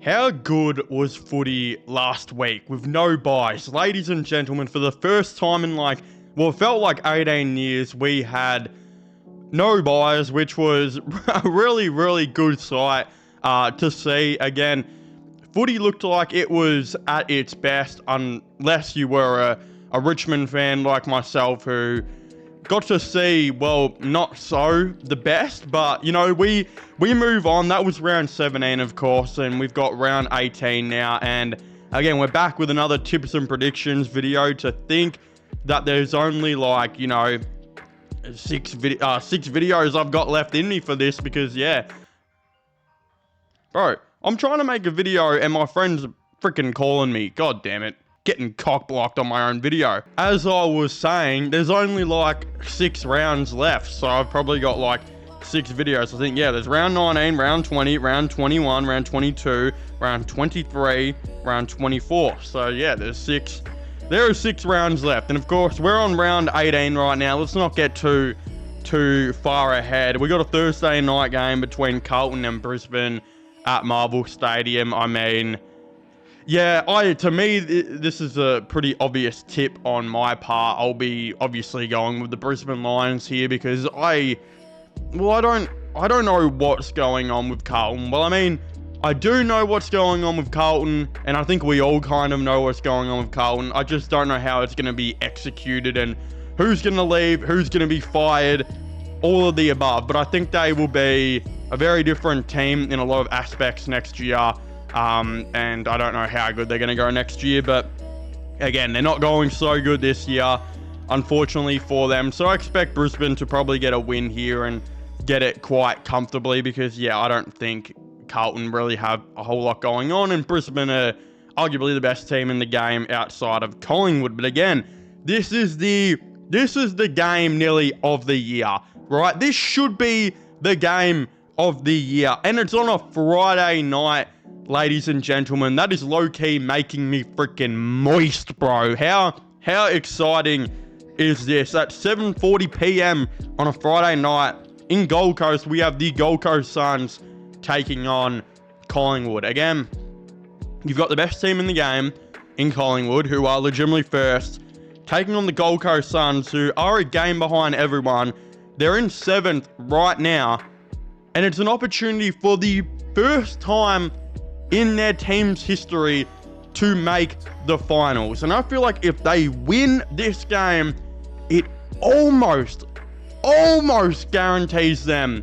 How good was footy last week with no buys? Ladies and gentlemen, for the first time in it felt like 18 years, we had no buys, which was a really, really good sight to see. Again, footy looked like it was at its best, unless you were a Richmond fan like myself who got to see, not so the best, but, we move on. That was round 17, of course, and we've got round 18 now, and again, we're back with another tips and predictions video. To think that there's only, six videos I've got left in me for this, because, bro, I'm trying to make a video, and my friend's freaking calling me. God damn it. Getting cock blocked on my own video. As I was saying, there's only 6 rounds left, so I've probably got 6 videos. I think, there's round 19, round 20, round 21, round 22, round 23, round 24. So there are 6 rounds left, and of course we're on round 18 right now. Let's not get too far ahead. We got a Thursday night game between Carlton and Brisbane at Marvel Stadium. I mean, to me, this is a pretty obvious tip on my part. I'll be obviously going with the Brisbane Lions here because I don't know what's going on with Carlton. Well, I mean, I do know what's going on with Carlton, and I think we all kind of know what's going on with Carlton. I just don't know how it's going to be executed and who's going to leave, who's going to be fired, all of the above. But I think they will be a very different team in a lot of aspects next year. And I don't know how good they're going to go next year, but again, they're not going so good this year, unfortunately for them. So I expect Brisbane to probably get a win here and get it quite comfortably because, I don't think Carlton really have a whole lot going on, and Brisbane are arguably the best team in the game outside of Collingwood. But again, this is the game nearly of the year, right? This should be the game of the year, and it's on a Friday night. Ladies and gentlemen, that is low-key making me freaking moist, bro. How exciting is this? At 7:40 p.m. on a Friday night in Gold Coast, we have the Gold Coast Suns taking on Collingwood. Again, you've got the best team in the game in Collingwood, who are legitimately first, taking on the Gold Coast Suns, who are a game behind everyone. They're in 7th right now, and it's an opportunity for the first time in their team's history to make the finals. And I feel like if they win this game, it almost guarantees them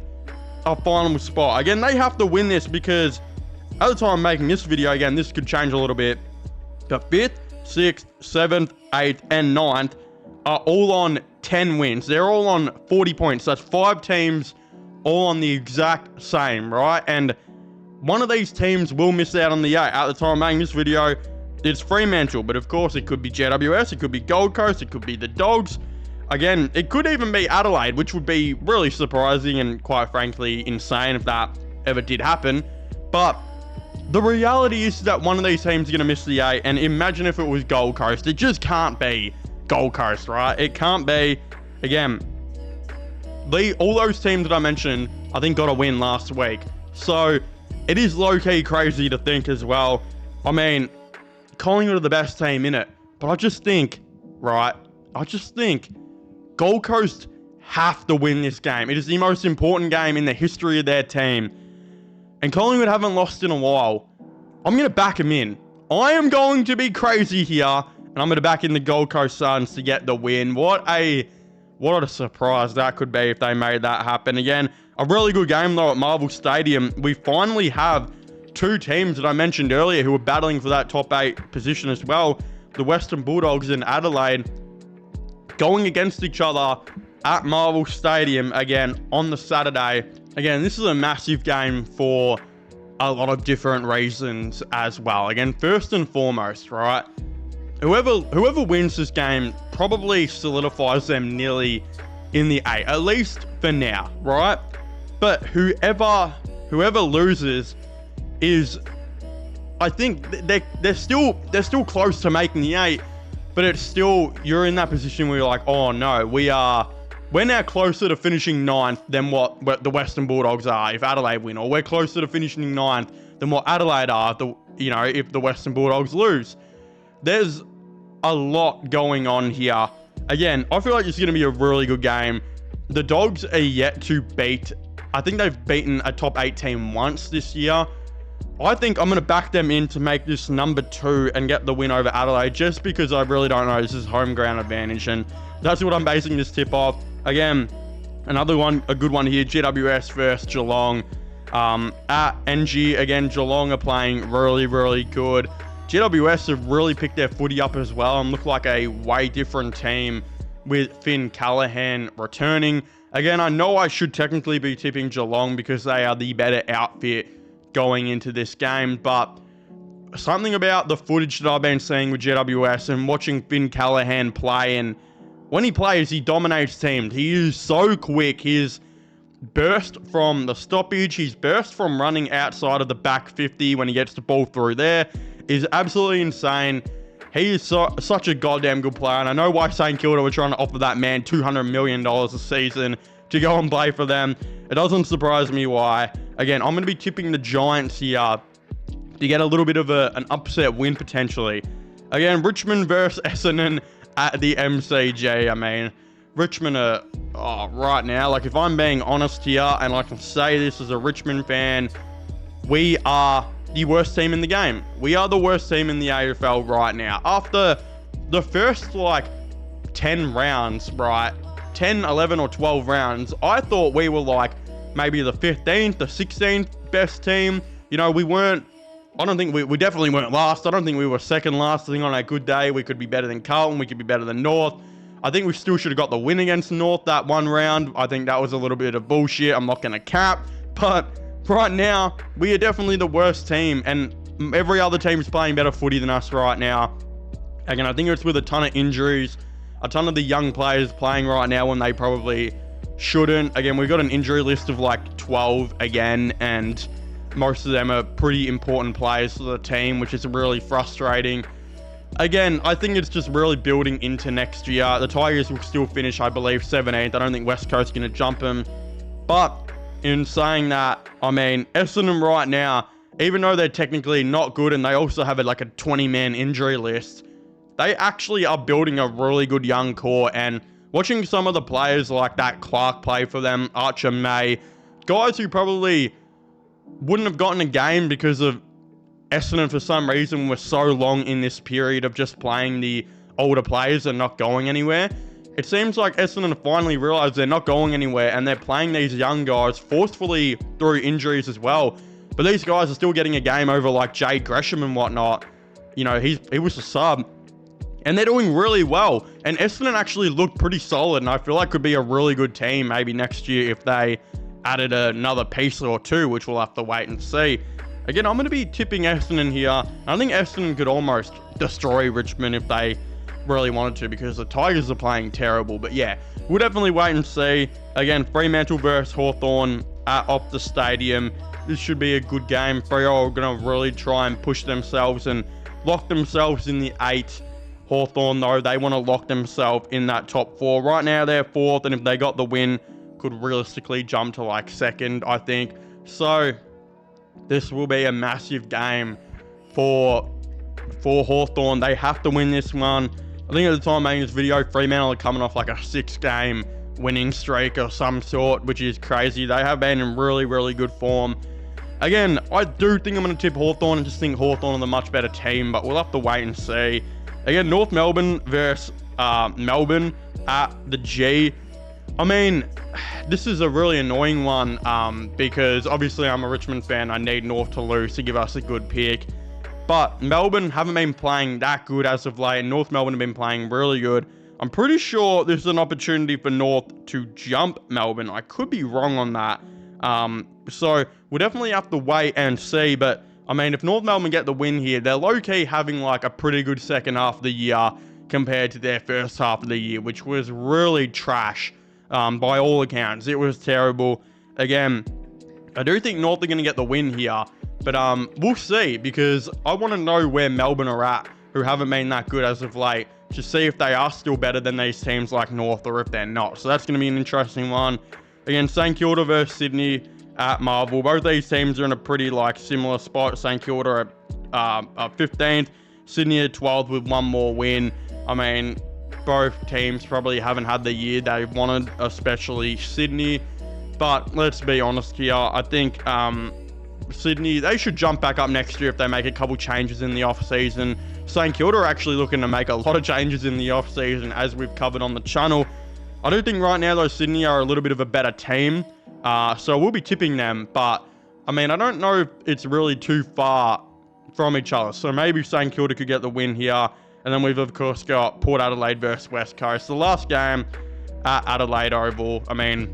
a final spot. Again, they have to win this because at the time I'm making this video, again, this could change a little bit. The 5th, 6th, 7th, 8th, and 9th are all on 10 wins. They're all on 40 points. That's 5 teams all on the exact same, right? And one of these teams will miss out on the 8. At the time I'm making this video, it's Fremantle, but of course it could be GWS, it could be Gold Coast, it could be the Dogs. Again, it could even be Adelaide, which would be really surprising and quite frankly insane if that ever did happen. But the reality is that one of these teams is going to miss the 8, and imagine if it was Gold Coast. It just can't be Gold Coast, right? It can't be. Again, all those teams that I mentioned, I think got a win last week. So it is low-key crazy to think as well. I mean, Collingwood are the best team in it. But I just think Gold Coast have to win this game. It is the most important game in the history of their team. And Collingwood haven't lost in a while. I'm going to back them in. I am going to be crazy here. And I'm going to back in the Gold Coast Suns to get the win. What a surprise that could be if they made that happen. Again, a really good game, though, at Marvel Stadium. We finally have 2 teams that I mentioned earlier who are battling for that top 8 position as well. The Western Bulldogs and Adelaide going against each other at Marvel Stadium again on the Saturday. Again, this is a massive game for a lot of different reasons as well. Again, first and foremost, right? Whoever wins this game probably solidifies them nearly in the 8, at least for now, right? But whoever loses is, I think they're still close to making the 8, but it's still, you're in that position where you're like, oh no, we're now closer to finishing 9th than what the Western Bulldogs are if Adelaide win, or we're closer to finishing 9th than what Adelaide are, if the Western Bulldogs lose. There's a lot going on here. Again, I feel like it's going to be a really good game. The Dogs are yet to beat. I think they've beaten a top 8 team once this year. I think I'm going to back them in to make this number 2 and get the win over Adelaide, just because I really don't know. This is home ground advantage, and that's what I'm basing this tip off. Again, another one, a good one here, GWS versus Geelong. At NG, again, Geelong are playing really, really good. GWS have really picked their footy up as well and look like a way different team with Finn Callaghan returning. Again, I know I should technically be tipping Geelong because they are the better outfit going into this game, but something about the footage that I've been seeing with GWS and watching Finn Callaghan play, and when he plays, he dominates teams. He is so quick. His burst from the stoppage, his burst from running outside of the back 50 when he gets the ball through there is absolutely insane. He is such a goddamn good player, and I know why St Kilda were trying to offer that man $200 million a season to go and play for them. It doesn't surprise me why. Again, I'm going to be tipping the Giants here to get a little bit of an upset win potentially. Again, Richmond versus Essendon at the MCG. I mean, Richmond are, right now, like if I'm being honest here, and I can say this as a Richmond fan, we are the worst team in the game. We are the worst team in the AFL right now. After the first 10 rounds, right? 10, 11 or 12 rounds, I thought we were maybe the 15th, the 16th best team. We definitely weren't last. I don't think we were second last. I think on a good day, we could be better than Carlton. We could be better than North. I think we still should have got the win against North that one round. I think that was a little bit of bullshit. I'm not going to cap. But right now, we are definitely the worst team. And every other team is playing better footy than us right now. Again, I think it's with a ton of injuries. A ton of the young players playing right now when they probably shouldn't. Again, we've got an injury list of 12 again, and most of them are pretty important players for the team, which is really frustrating. Again, I think it's just really building into next year. The Tigers will still finish, I believe, 17th. I don't think West Coast's going to jump them. But in saying that, I mean, Essendon right now, even though they're technically not good and they also have a 20-man injury list, they actually are building a really good young core, and watching some of the players like that Clark play for them, Archer May, guys who probably wouldn't have gotten a game because of Essendon for some reason were so long in this period of just playing the older players and not going anywhere. It seems like Essendon finally realized they're not going anywhere and they're playing these young guys forcefully through injuries as well. But these guys are still getting a game over Jade Gresham and whatnot. He was a sub. And they're doing really well. And Essendon actually looked pretty solid, and I feel like could be a really good team maybe next year if they added another piece or two, which we'll have to wait and see. Again, I'm going to be tipping Essendon here. I think Essendon could almost destroy Richmond if they really wanted to, because the Tigers are playing terrible. But yeah, we'll definitely wait and see. Again, Fremantle versus Hawthorn at Optus Stadium. This should be a good game. Freo are going to really try and push themselves and lock themselves in the 8. Hawthorn, though, they want to lock themselves in that top 4. Right now, they're 4th, and if they got the win, could realistically jump to 2nd, I think. So, this will be a massive game for Hawthorn. They have to win this one. I think at the time of making this video, Fremantle are coming off a 6-game winning streak of some sort, which is crazy. They have been in really, really good form. Again, I do think I'm going to tip Hawthorn and just think Hawthorn are the much better team, but we'll have to wait and see. Again, North Melbourne versus Melbourne at the G. I mean, this is a really annoying one because obviously I'm a Richmond fan. I need North to lose to give us a good pick. But Melbourne haven't been playing that good as of late. North Melbourne have been playing really good. I'm pretty sure this is an opportunity for North to jump Melbourne. I could be wrong on that. So we'll definitely have to wait and see. But I mean, if North Melbourne get the win here, they're low-key having a pretty good second half of the year compared to their first half of the year, which was really trash by all accounts. It was terrible. Again, I do think North are going to get the win here, but we'll see, because I want to know where Melbourne are at, who haven't been that good as of late, to see if they are still better than these teams like North or if they're not. So that's going to be an interesting one. Again, St Kilda versus Sydney. at Marvel. Both these teams are in a pretty like similar spot. St Kilda are 15th, Sydney are 12th with one more win. I mean, both teams probably haven't had the year they wanted, especially Sydney. But let's be honest here. I think Sydney, they should jump back up next year if they make a couple changes in the off-season. St Kilda are actually looking to make a lot of changes in the off-season, as we've covered on the channel. I do think right now, though, Sydney are a little bit of a better team. So we'll be tipping them. But, I mean, I don't know if it's really too far from each other. So maybe St Kilda could get the win here. And then we've, of course, got Port Adelaide versus West Coast. The last game at Adelaide Oval, I mean,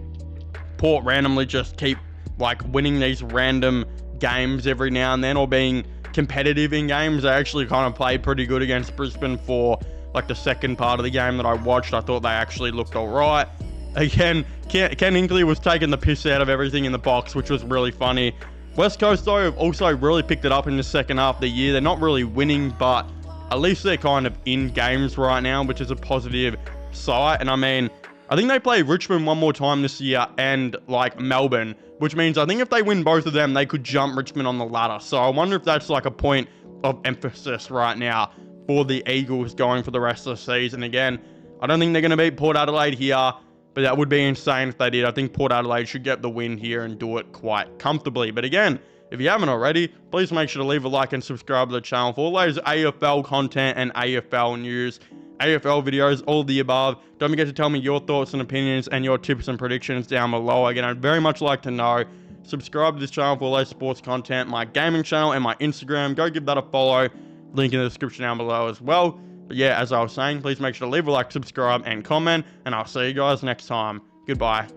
Port randomly just keep, like, winning these random games every now and then, or being competitive in games. They actually kind of played pretty good against Brisbane for, like, the second part of the game that I watched. I thought they actually looked all right. Again, Ken Hinkley was taking the piss out of everything in the box, which was really funny. West Coast, though, have also really picked it up in the second half of the year. They're not really winning, but at least they're kind of in games right now, which is a positive sight. And I mean, I think they play Richmond one more time this year and like Melbourne, which means I think if they win both of them, they could jump Richmond on the ladder. So I wonder if that's like a point of emphasis right now for the Eagles going for the rest of the season. Again, I don't think they're going to beat Port Adelaide here, but that would be insane if they did. I think Port Adelaide should get the win here and do it quite comfortably. But again, if you haven't already, please make sure to leave a like and subscribe to the channel for all those AFL content and AFL news, AFL videos, all of the above. Don't forget to tell me your thoughts and opinions and your tips and predictions down below. Again, I'd very much like to know. Subscribe to this channel for all those sports content, my gaming channel and my Instagram. Go give that a follow. Link in the description down below as well. But yeah, as I was saying, please make sure to leave a like, subscribe, and comment. And I'll see you guys next time. Goodbye.